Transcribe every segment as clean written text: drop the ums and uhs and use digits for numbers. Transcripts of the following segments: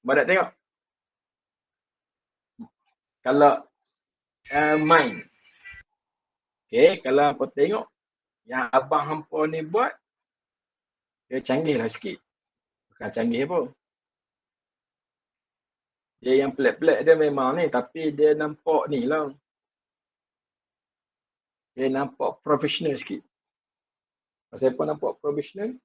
Abang nak tengok. Kalau main. Okay, kalau apa tengok yang abang hampa ni buat, dia canggih lah sikit. Bukan canggih pun. Dia yang pelik-pelik dia memang ni, tapi dia nampak ni lah. Dia nampak profesional sikit. Pasal apa nampak profesional?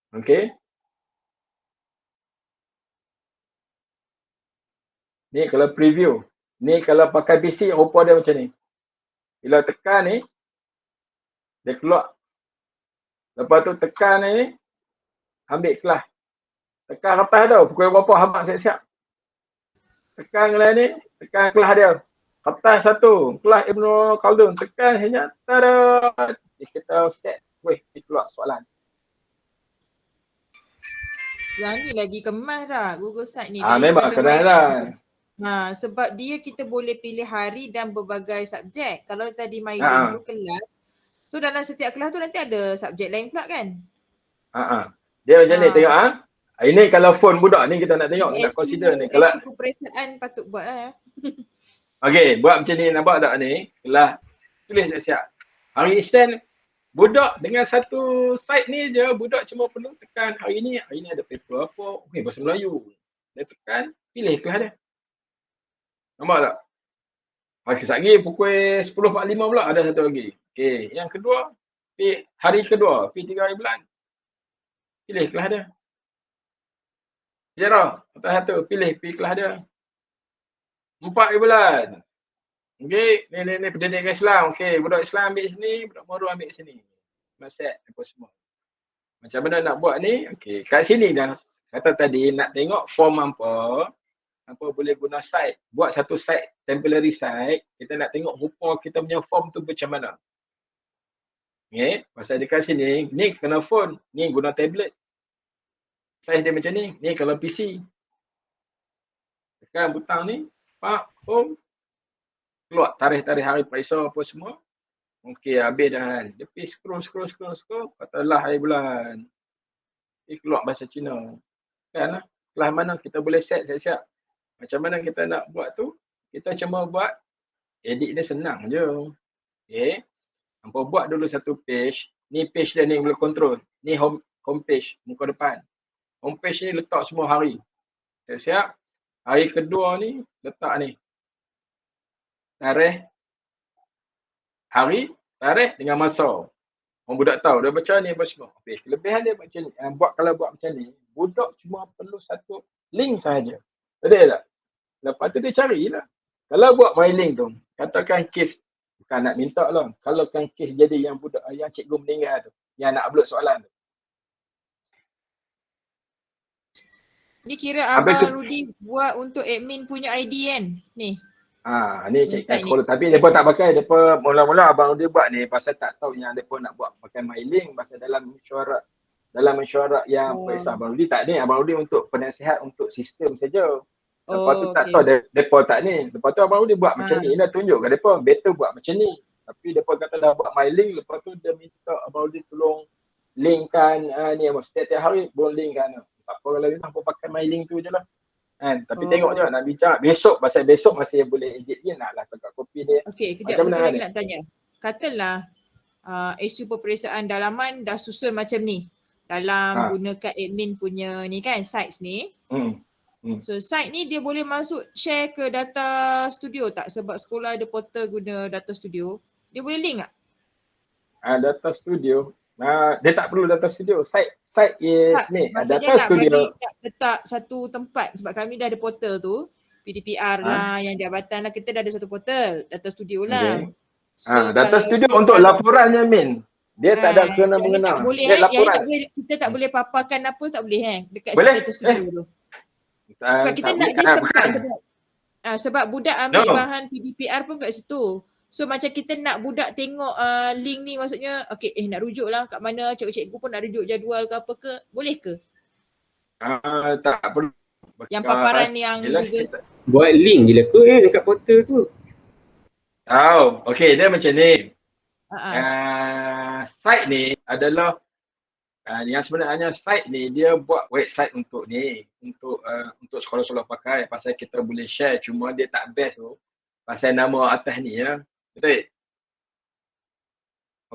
Okay. Ni kalau preview. Ni kalau pakai PC, rupa dia macam ni. Bila tekan ni, dia keluar. Lepas tu tekan ni, ambil kelas. Tekan atas tau, pukul berapa habaq siap-siap. Tekan kelas ni, tekan kelas dia. Atas satu, kelas Ibnu Khaldun. Tekan hanya, tada! Kita set, weh, keluar soalan. Yang ni lagi kemas dah Google Site ni. Memang keren lah. Sebab dia kita boleh pilih hari dan berbagai subjek. Kalau tadi MyLink tu kelas, so dalam setiap kelas tu nanti ada subjek lain pula kan? Dia macam ni tengok Ini kalau phone budak ni kita nak tengok, nak consider ni. Kalau perasaan patut buat lah. Okey, buat macam ni, nampak tak ni? Kelas tulis siap-siap. Hari Isnin budak dengan satu site ni je, budak cuma perlu tekan hari ni ada paper apa, okey bahasa Melayu. Dia tekan, pilih kelas dia. Nampak tak? Hari lagi pukul 10.45 pula ada satu lagi. Okey, yang kedua, hari kedua, P3 hari bulan. Pilih kelas dia. Sejarah, atas satu, pilih kelas dia. 4 hari bulan. Okey, ni pendidikan Islam. Okey, budak Islam ambil sini, budak Moro ambil sini. Masak apa semua. Macam mana nak buat ni? Okey, kat sini dah kata tadi nak tengok form apa boleh guna site. Buat satu site, temporary site, kita nak tengok rupa kita punya form tu macam mana. Okey, pasal dekat sini, ni kena phone, ni guna tablet. Size dia macam ni, ni kalau PC. Tekan butang ni, home. Keluar tarikh-tarikh hari periksa apa semua. Okey, habis dah kan. Dia pergi scroll. Katalah hari bulan. Dia keluar bahasa Cina. Kan lah. Kelas mana kita boleh set siap-siap. Macam mana kita nak buat tu, kita cuma buat, edit dia senang je. Okay. Hampa buat dulu satu page. Ni page dia ni boleh control. Ni home page, muka depan. Home page ni letak semua hari. Siap-siap. Hari kedua ni, letak ni. Tarikh, hari, tarikh dengan masa. Orang budak tahu, dia baca ni apa semua. Okay. Kelebihan dia macam ni. Kalau buat macam ni, budak cuma perlu satu link sahaja. Betul tak? Lepas tu dia carilah. Kalau buat MyLink tu, katakan kes, bukan nak minta lah. Kalau kan kes jadi yang budak, yang cikgu meninggal tu, yang nak upload soalan tu. Ni kira Abang Rudi buat untuk admin punya ID kan? Ni. Ni cikgu sekolah. Tapi mereka tak pakai. Mereka mula-mula Abang Rudi buat ni pasal tak tahu yang mereka nak buat pakai MyLink. Pasal dalam mesyuarat yang periksa Abang Rudi tak ni. Abang Rudi untuk penasihat untuk sistem saja. Lepas tu tak tahu mereka tak ni. Lepas tu Abang Rudi buat macam ni. Dia tunjuk kat mereka. Better buat macam ni. Tapi mereka kata dah buat MyLink. Lepas tu dia minta Abang Rudi tolong linkkan ni. Setiap hari boleh linkkan. Tak apa kalau ni hampa pakai MyLink tu je lah. Kan? Tapi tengok je nak bincang. Besok masih boleh edit dia nak lah tukar kopi dia. Okey, kejap aku lagi nak tanya. Katalah isu peperiksaan dalaman dah susun macam ni. Dalam gunakan admin punya ni kan, sites ni. So site ni dia boleh masuk share ke data studio tak? Sebab sekolah ada portal guna data studio. Dia boleh link tak? Data studio. Dia tak perlu data studio. Site is tak, ni. Data studio. Maksudnya nak letak satu tempat sebab kami dah ada portal tu. PDPR lah, yang jabatan lah. Kita dah ada satu portal. Data studio lah. Okay. So, data studio untuk laporannya Min. Dia tak ada kena mengenal. Tak boleh kita tak boleh paparkan apa tak boleh dekat data studio tu. Kita nak dia tempat sebab budak ambil bahan PDPR pun kat situ. So macam kita nak budak tengok link ni maksudnya nak rujuk lah kat mana, cikgu pun nak rujuk jadual ke apa ke, boleh ke? Tak perlu. Yang paparan yang buat link je lah ke dekat portal tu. Okey, dia macam ni. Uh-uh. Site ni adalah yang sebenarnya site ni dia buat website untuk ni, untuk sekolah-sekolah pakai pasal kita boleh share, cuma dia tak best tu pasal nama atas ni ya. Betul?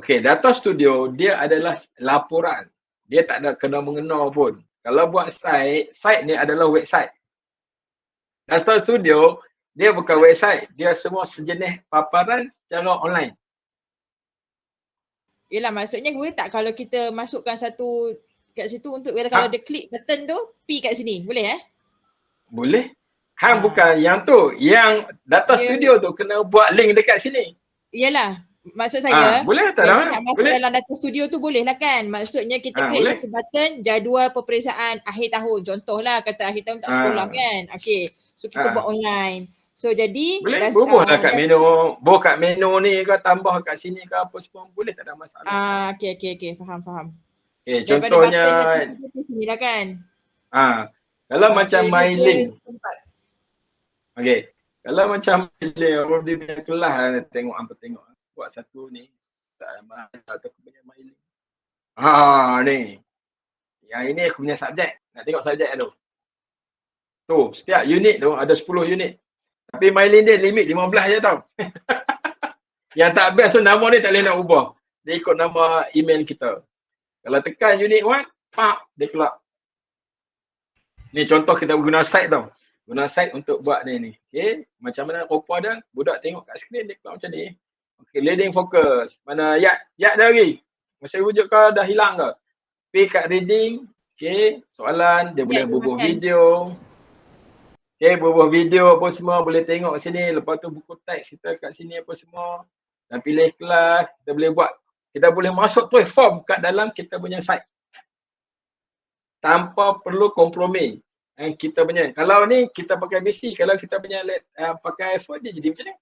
Okey, Data Studio dia adalah laporan. Dia tak ada kena mengena pun. Kalau buat site ni adalah website. Data Studio dia bukan website, dia semua sejenis paparan secara online. Yelah, maksudnya boleh tak kalau kita masukkan satu kat situ untuk kalau dia klik button tu, pi kat sini. Boleh Boleh. Bukan yang tu. Yang Data Studio tu kena buat link dekat sini. Yelah. Maksud saya, boleh tak jadi nak masuk dalam Data Studio tu boleh lah kan? Maksudnya kita klik satu button, jadual peperiksaan akhir tahun. Contohlah kata akhir tahun tak sekolah kan? Okay. So kita buat online. So jadi boleh bubuh lah kat menu. Bubuh kat menu ni ke tambah kat sini ke apa semua boleh, tak ada masalah. Okay. Faham. Okay, contohnya sini lah kan. Kalau macam mailing. Okay. Kalau macam mailing, orang dia punya kelas tengok buat satu ni. Atau aku punya mailing. Ni. Yang ini aku punya subjek. Nak tengok subjek tu. Tu, setiap unit tu ada 10 unit. Tapi mailing dia limit 15 je tau. Yang tak best tu nama dia tak boleh nak ubah. Dia ikut nama email kita. Kalau tekan unit 1, dia keluar. Ni contoh kita guna site tau. Guna site untuk buat ni. Okay. Macam mana rupa dia, budak tengok kat skrin dia keluar macam ni. Okay, leading focus. Mana Yat dah lagi. Masih wujud ke dah hilang ke? Pergi kat reading. Okay, soalan dia boleh bubuh video. Okay, bubuh video apa semua boleh tengok sini. Lepas tu buku teks kita kat sini apa semua. Dan pilih kelas, kita boleh buat. Kita boleh masuk tu form kat dalam kita punya site. Tanpa perlu kompromi. Kita punya. Kalau ni kita pakai PC, kalau kita punya pakai iPhone dia jadi macam ni.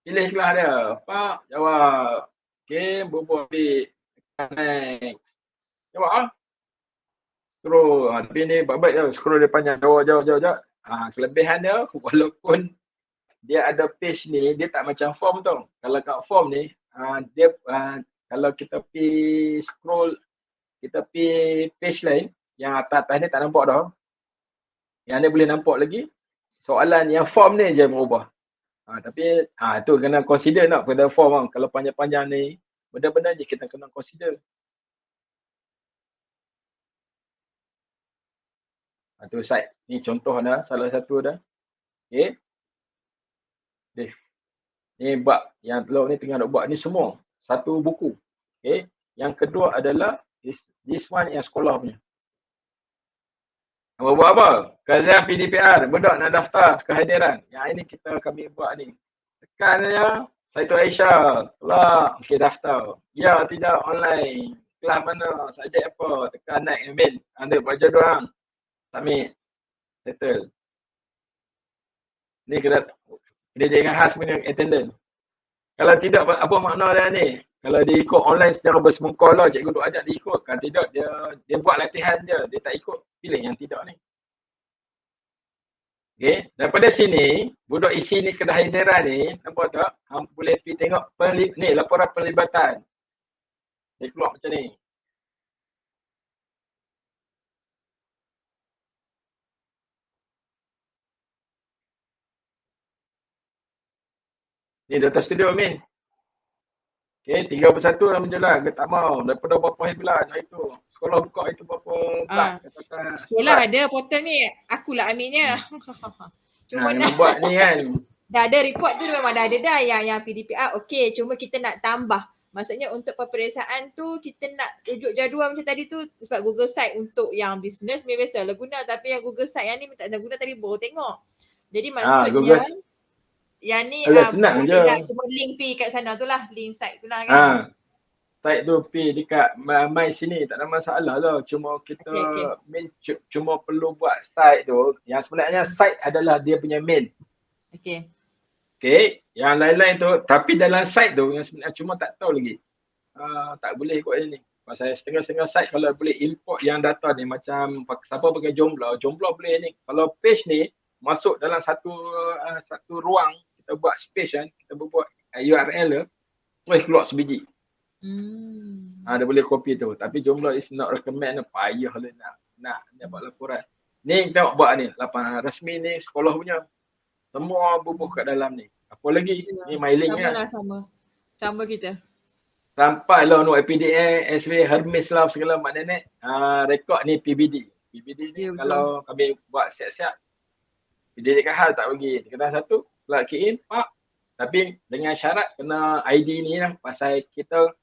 Pilih kelas dia. Pak, jawab. Okay, bubuh ambil. Next. Jawab Scroll. Tapi ni baik je. Scroll dia panjang. Jawab. Kelebihan dia, walaupun dia ada page ni, dia tak macam form tau. Kalau kat form ni, dia kalau kita pergi scroll, kita pergi page lain, yang atas ni tak nampak dah. Yang ni boleh nampak lagi. Soalan yang form ni je berubah. Tapi tu kena consider nak pada form. Kalau panjang-panjang ni, benda-benda je kita kena consider. Tu site. Ni contoh dah, salah satu dah. Okay. Ni buat, yang telur ni tengah nak buat ni semua. Satu buku. Okay. Yang kedua adalah, this one yang sekolah punya. Nak buat apa? Kerja PDPR, budak nak daftar kehadiran. Yang ini kami buat ni. Tekan saja, Saitu Aisyah. Keluar, okay daftar. Ya, tidak, online. Kelas mana, subjek apa, tekan naik email. Anda buat jadual. Submit. Settle. Ni kena dengan khas punya attendance. Kalau tidak, apa makna dia ni? Kalau dia ikut online secara bersemungkol lah, cikgu duk ajak dia ikut. Kalau tidak, dia buat latihan je. Dia tak ikut, pilih yang tidak ni. Okay, daripada sini, budak isi ni kehadiran ni, nampak tak? Boleh pergi tengok ni laporan perlibatan. Dia keluar macam ni. Ni Data Studio Amin. Okay, 31 dah menjelang. Dia tak mau. Daripada berapa hari bulan itu. Sekolah buka itu berapa bulan. Sekolah ada portal ni. Akulah ambilnya. Cuma nak buat ni kan. Dah ada report tu memang dah ada dah yang PDPR. Okey, cuma kita nak tambah. Maksudnya untuk peperiksaan tu kita nak rujuk jadual macam tadi tu sebab Google Site untuk yang business biasalah guna, tapi yang Google Site yang ni tak ada guna tadi baru tengok. Jadi maksudnya yang ni senang je. Cuma link pi kat sana tu lah, link site tu lah kan. Site tu pi dekat my sini tak ada masalah lah. Cuma kita cuma perlu buat site tu. Yang sebenarnya site adalah dia punya main. Okay, yang lain-lain tu, tapi dalam site tu yang sebenarnya cuma tak tahu lagi. Tak boleh ikut ni. Pasal setengah-setengah site kalau boleh import yang data ni macam siapa pakai Joomla boleh ni. Kalau page ni masuk dalam satu ruang, kita kita buat space kan, kita buat URL dia, terus keluar sebiji. Dia boleh copy tu. Tapi jumlah is not recommend, payah lah nak buat laporan. Ni kita buat ni, laporan rasmi ni sekolah punya. Semua bubuk kat dalam ni. Apa lagi? Ni mailing sama kan. lah, sama kita. Sampai lah no APDA, SV, Hermes lah segala mak nenek. Rekod ni PBD. PBD ni kalau kami buat siap-siap, PBD hal tak bagi. Kena satu, plug in, pak. Tapi dengan syarat kena ID ni lah. Pasal kita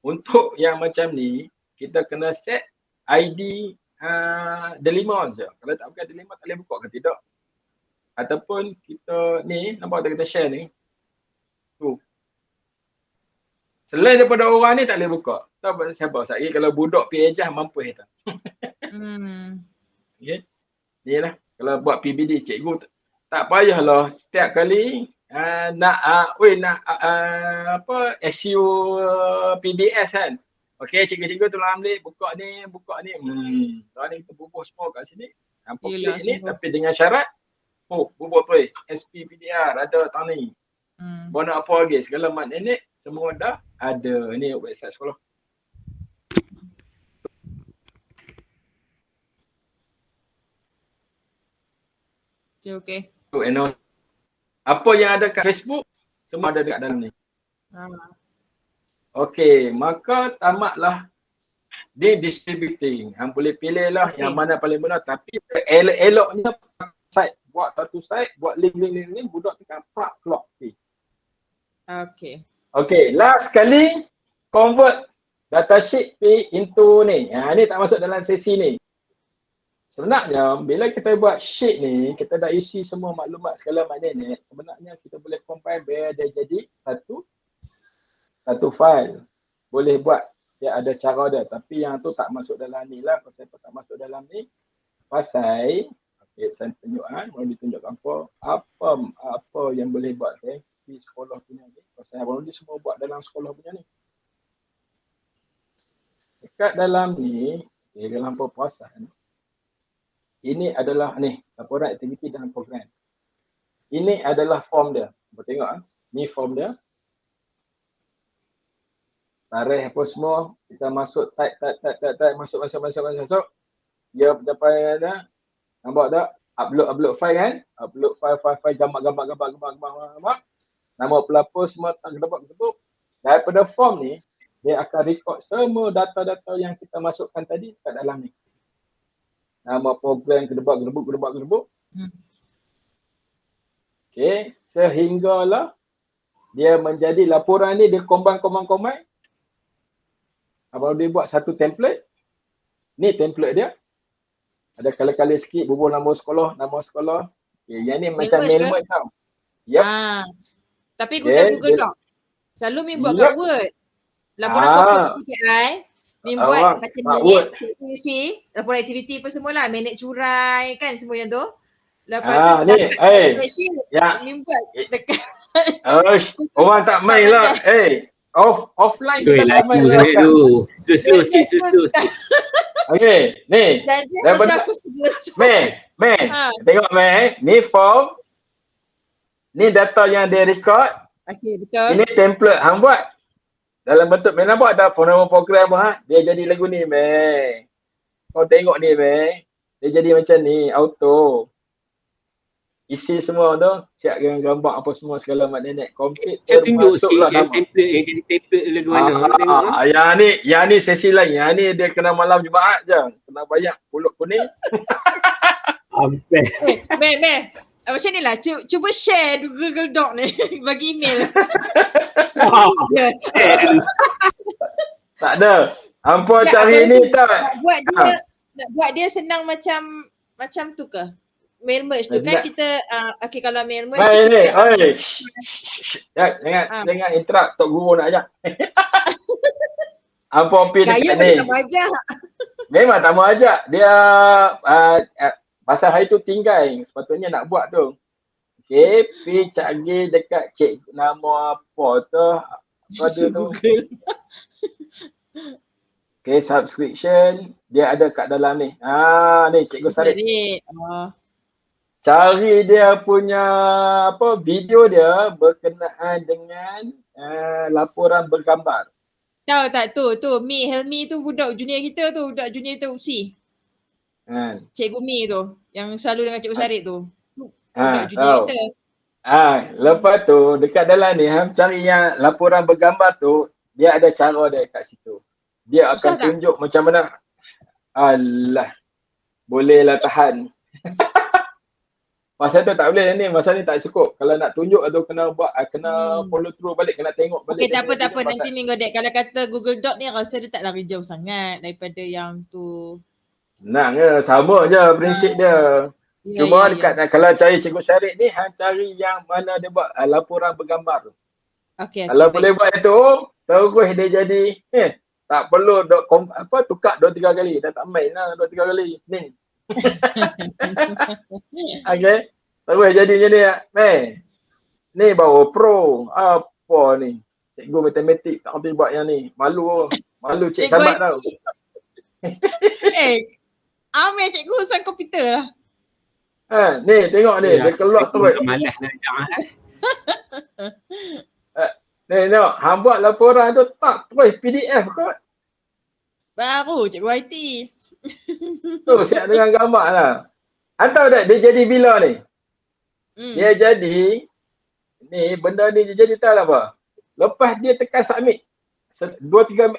untuk yang macam ni, kita kena set ID delima je. Kalau tak bukan delima tak boleh buka ke tidak. Ataupun kita ni, nampak tak kita share ni. Tu. Selain daripada orang ni tak boleh buka. Tak siapa saya kalau budak PAJah mampu itu. Okay. Ni lah kalau buat PBD cikgu tak payahlah setiap kali nak SU PBS kan. Okey, cikgu-cikgu tolong ambil buka ni. Tahun ni kita bubuh semua kat sini. Nampak ni tapi dengan syarat bubuh tu SP PDR ada tahun ni. Bona apa lagi segala mak nenek semua dah ada ni website sekolah. Okay. Apa yang ada kat Facebook semua ada dekat dalam ni. Okey, maka tamatlah dia distributing. Hang boleh pilih lah yang mana paling benar tapi eloknya site buat satu site, buat link budak tekan plug keluar. Okay, last kali convert datasheet into ni. Ni tak masuk dalam sesi ni. Sebenarnya bila kita buat sheet ni, kita dah isi semua maklumat segala maknanya. Sebenarnya kita boleh combine biar dia jadi satu file. Boleh buat, dia ada cara dia. Tapi yang tu tak masuk dalam ni lah. Pasal tak masuk dalam ni. Pasal, saya tunjuk mau ditunjukkan apa yang boleh buat di sekolah punya ni. Pasal abang ni semua buat dalam sekolah punya ni. Dekat dalam ni, dalam perpuasan, ini adalah ni, laporan aktiviti dalam program. Ini adalah form dia. Boleh tengok ni form dia. Tarikh apa semua, kita masuk type, masuk. Dia dapat ada, nampak tak? Upload file kan? Upload file, gambar. Nama pelapor semua tak dapat tersebut. Daripada form ni, dia akan record semua data-data yang kita masukkan tadi kat dalam ni. Nama program gedebak. Okay, sehinggalah dia menjadi laporan ni dia combine. Abang dia buat satu template. Ni template dia. Ada kali-kali sikit bubuh nama sekolah. Okay, yang ni macam mail merge tau. Yep. Tapi guna Google Doc. Selalu buat kat Word. Laporan kopi KPI. Buat macam minit, isi, laporan aktiviti apa semualah, minit curai kan semua yang tu. Lepas tu buat dekat. Orang tak main lah. Offline kita tak main lah. Slow. Okay, ni. Daripada aku tengok ni form. Ni data yang dia record. Okay, betul. Ini template hang buat. Dalam bentuk nampak ada nama program dia jadi lagu ni kau tengok ni dia jadi macam ni auto isi semua tu siap dengan gambar apa semua segala mak nenek complete termasuklah yang template yang jadi template lagu mana yang ni sesi lain yang ni dia kena malam Jumaat je kena bayar pulut kuning macam ni lah, cuba share Google Doc ni bagi email. Tak ada. Hampa cari ni tak. Nak buat dia senang macam tu ke? Mail merge tu kan kita kalau mail merge jangan interrupt Tok Guru nak ajak. Hampa pergi dekat ni. Tak mau ajak. Memang tak mau ajak. Dia pasal hari tu tinggal sepatutnya nak buat tu. Okay, pergi cari dekat cik nama apa tu. Apa dia tu? Okay, subscription dia ada kat dalam ni. Ni cikgu Sarip. cari dia punya video dia berkenaan dengan laporan bergambar. Tahu tak tu Mi Helmi tu budak junior kita tu, budak junior kita UPSI. Cikgu Mi tu yang selalu dengan Cikgu Syarif tu. Budak junior kita. Lepas tu dekat dalam ni cari yang laporan bergambar tu, dia ada cara dia kat situ. Dia akan tunjuk macam mana. Alah. Bolehlah tahan. Masa tu tak boleh ni, masa ni tak cukup. Kalau nak tunjuk tu kena buat, kena follow through balik, kena tengok balik. Okay, tak apa. Nanti Minggu Dek, kalau kata Google Doc ni rasa dia tak lari jauh sangat daripada yang tu. Senang je, sama je prinsip dia. Cuma dekat kalau cari Cikgu Syarif ni, cari yang mana dia buat laporan bergambar tu. Okay, kalau boleh buat itu, terus dia jadi, tak perlu tukar 2-3 kali. Dah tak main lah 2-3 kali. Ni. Okay. Terus jadi ni bawa pro. Apa ni? Cikgu matematik tak habis buat yang ni. Malu cik Samad tau. Amir cikgu urusan komputer lah. Ni tengok ni, dia keluar terus. Malas nak jawab. Ni tengok, hang buat laporan tu tak terus PDF kot. Baru cikgu IT. Tu siap dengan gambar lah. Tahu tak dia jadi bila ni? Dia jadi, ni benda ni dia jadi tahu apa? Lepas dia tekan submit, 2-3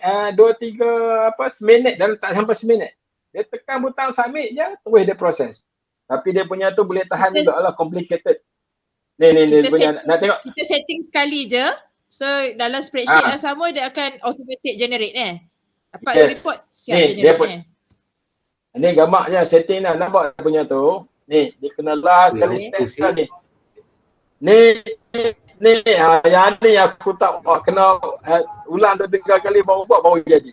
minit dan tak sampai seminit. Dia tekan butang submit je, terus dia proses. Tapi dia punya tu boleh tahan juga lah, complicated. Ni punya, nak tengok. Kita setting sekali je, so dalam spreadsheet yang sama dia akan automatic generate dapat report siap dia generate Ni gambar je setting dah, nampak punya tu. Ni, dia kena last kali step ni. Ni, yang ni aku tak kena ulang 2-3 kali baru jadi.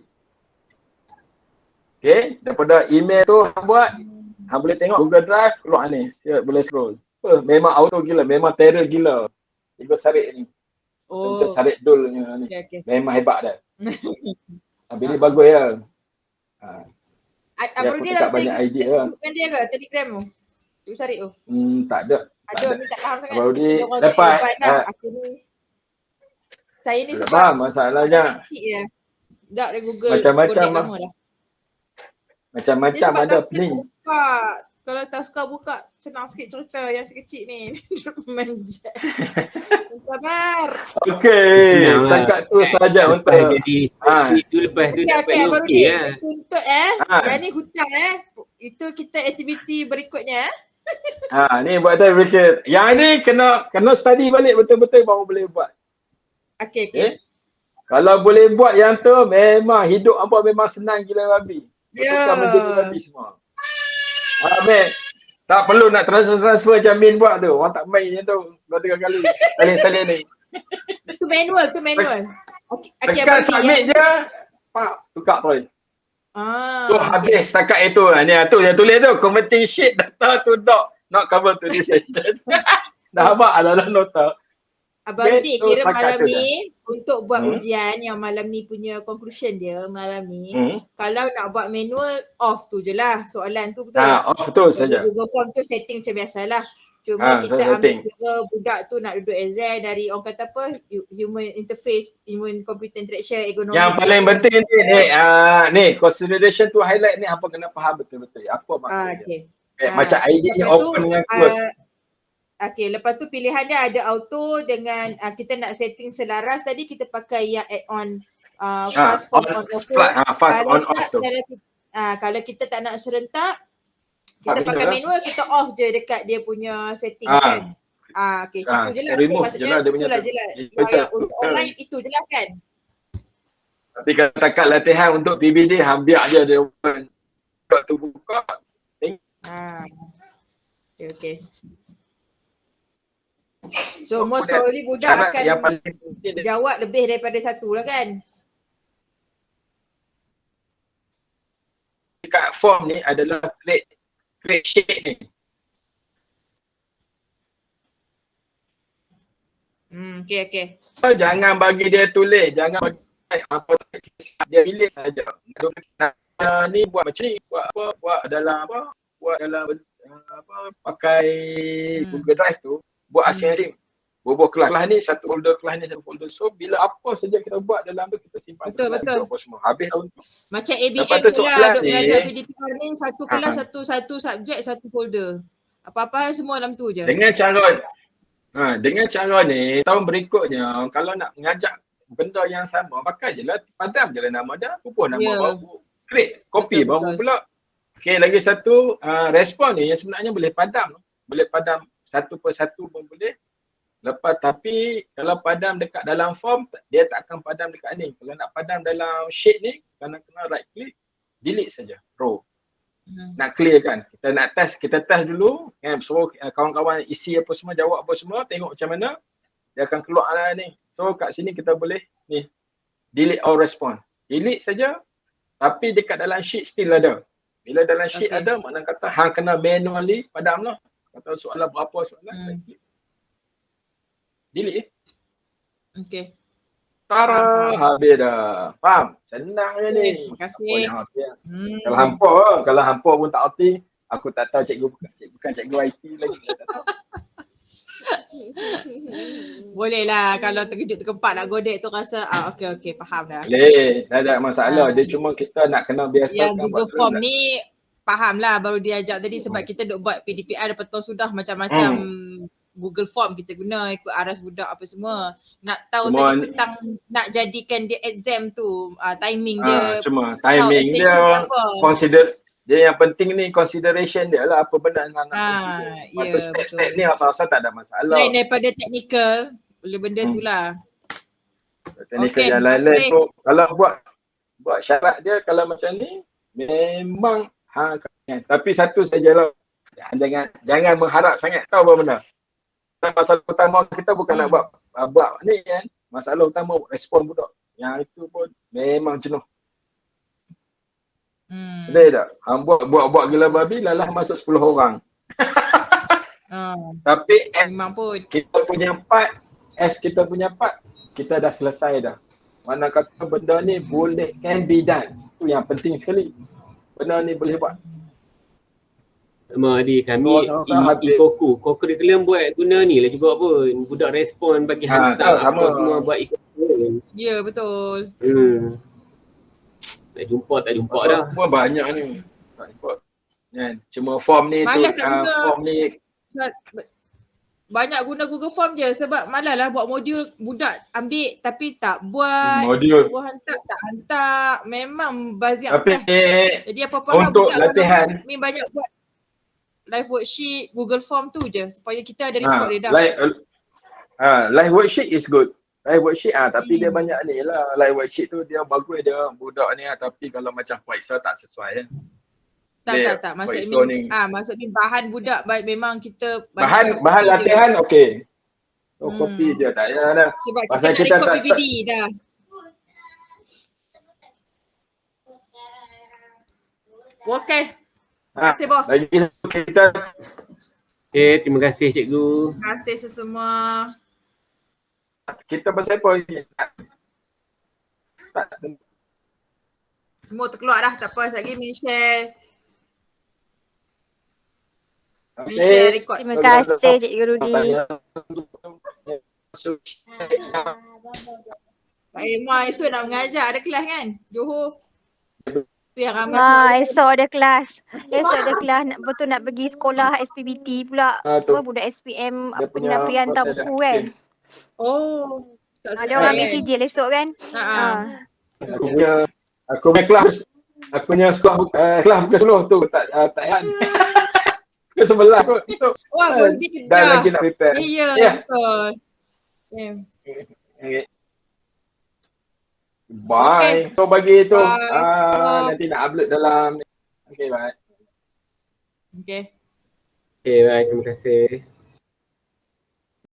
Okay, daripada email tu buat, boleh tengok Google Drive, keluar ni, boleh scroll. Memang auto gila, memang terror gila. Cikgu Syarif ni. Cikgu Syarif Dul ni. Okay. Memang hebat dah. Habis ni bagus ya. Abang Rudi tak banyak idea lah. Bukan dia ke Telegram tu? Cikgu Syarif tu? Tak ada. Ada, ni tak faham sangat. Abang Rudi dapat. Aku ni. Saya ni sebab faham masalahnya. Tak ada Google. Macam-macam lah. Macam-macam ada ni. Kalau tak suka buka, senang sikit cerita yang sekecil ni. Menjat. Sabar. Okey, setakat tu saja untuk jadi spreadsheet tu lepas tu dapat baru okey lah. Tuntut yang ni hutang itu kita aktiviti berikutnya. Ni buat tu berikut. Yang ni kena study balik betul-betul baru boleh buat. Okey. Kalau boleh buat yang tu memang hidup hangpa memang senang gila babi. Bukan menjadi babi semua. Tak perlu nak transfer macam Min buat tu. Orang tak main macam tu 2-3 kali. Salin-salin ni. Tu manual. Tekan submit je. Tukar terus. Tu habis setakat itu. Ni tu dia tulis tu. Converting sheet data to doc. Not cover to this session. Dah habak dalam nota. Abang Rudi kira malam ni untuk buat ujian yang malam ni punya conclusion dia malam ni. Kalau nak buat manual off tu je lah soalan tu betul tak? Off tu saja. Google Form tu setting macam biasalah. Cuma kita ambil kira budak tu nak duduk exam dari orang kata apa human interface, human computer interaction, ergonomy. Yang paling penting ni consideration tu highlight ni apa kena faham betul-betul. Apa maksudnya. Macam idea open dengan close. Okay, lepas tu pilihan dia ada auto dengan kita nak setting selaras tadi kita pakai yang add-on fast on auto. Fast on off tu. Kalau kita tak nak serentak, kita pakai manual, kita off je dekat dia punya setting kan. Okay, itu je lah. Maksudnya itulah je lah. Untuk online itu je lah kan. Tapi kalau takat latihan untuk PBD, biar je dia open. Tu buka. Okay. So most probably budak akan jawab lebih daripada satu lah kan. Dekat form ni adalah create sheet ni. Okay. So, jangan bagi dia tulis, jangan bagi apa dia pilih saja. Ni buat macam ni, buat apa, buat dalam pakai Google Drive tu, buat asing-asing. Buat kelas ni, satu folder, kelas ni satu folder. So bila apa saja kita buat dalam tu, kita simpan. Betul. Semua. Habis dah untuk. Macam ABM pula, duk belajar PDPR ni, satu kelas, satu subjek, satu folder. Apa-apa semua dalam tu je. Dengan cara ni, tahun berikutnya, kalau nak mengajak benda yang sama, pakai je lah, padam je lah nama dia, ubah nama baru, create, copy baru pula. Okay, lagi satu, respon ni yang sebenarnya boleh padam satu persatu pun boleh. Lepas tapi kalau padam dekat dalam form, dia tak akan padam dekat ni. Kalau nak padam dalam sheet ni, kena right click, delete saja, row. Nak clear kan, kita nak test, kita test dulu, so kawan-kawan isi apa semua, jawab apa semua, tengok macam mana, dia akan keluar lah ni. So kat sini kita boleh ni, delete all response. Delete saja, tapi dekat dalam sheet still ada. Bila dalam sheet ada, makna kata hang kena manually padam lah. Kata soalan berapa soalan, delete. Okay. Tara, habis dah. Faham? Senang je ni. Terima kasih. Kalau hampa pun tak erti, aku tak tahu cikgu bukan cikgu IT lagi. Tak tahu. Boleh lah kalau terkejut terkempak nak godek tu rasa okey faham dah. Boleh, tak ada masalah. Dia cuma kita nak kena biasakan. Yang Google Form ni faham lah baru dia ajak tadi sebab kita duk buat PDPR betul sudah macam-macam Google Form kita guna ikut aras budak apa semua. Nak tahu semua tadi tentang nak jadikan dia exam tu timing dia. Cuma timing dia consider dia yang penting ni consideration dia lah apa benda yang nak consider. Ya, step ni asal-asal tak ada masalah. Lain daripada technical, benda tu lah. Technical yang lain-lain tu kalau buat syarat dia kalau macam ni memang tapi satu sajalah jangan mengharap sangat tahu apa benda. Masalah utama kita bukan nak buat ni kan. Masalah utama respon budak. Yang itu pun memang jenuh. Sedih tak? Hang buat gila babi lalah masuk 10 orang. Tapi kita punya part, kita punya part, kita dah selesai dah. Mana kata benda ni boleh can be done. Itu yang penting sekali. Benda ni boleh buat. Sama adik kami co-curriculum buat guna ni lah juga pun. Budak respon bagi hantar apa semua buat curriculum. Ya betul. Tak jumpa dah. Semua banyak ni. Tak jumpa. Kan? Cuma form ni malas tu form ni banyak guna Google Form je sebab malas lah buat modul budak ambil tapi tak buat. Modul. Buat hantar. Memang bazir. Tapi jadi apa-apa untuk latihan banyak buat live worksheet, Google Form tu je supaya kita ada record dia dah. Live worksheet is good. Live worksheet tapi dia banyak ni lah. Live worksheet tu dia bagus dia budak ni tapi kalau macam Faisal tak sesuai kan. Tak. Maksud ni bahan budak memang kita bahan latihan okey. So copy je tak payah dah. Sebab kita nak record PPD dah. Okey. Terima kasih bos. Lagi kita. Terima kasih cikgu. Terima kasih semua. Kita pasal apa ni? Semua terkeluar dah. Tak apa lagi share. Share record. Terima kasih Cikgu Rudi. Pak Irma esok nak mengajar ada kelas kan? Johor. Tu yang ramai. Esok ada kelas. Betul nak pergi sekolah SPBT pula. Budak SPM penyampaian hantar buku kan. Dia orang ambil sijil esok kan. Aku punya kelas. Aku punya kelas pukul 10 tu tak payah. Ke sebelah kot esok. Wah, berhenti dah lagi nak prepare. Ya, betul. Okay. Bye. So bagi tu nanti nak upload dalam. Okay, bye. Okay. Okay, bye. Terima kasih.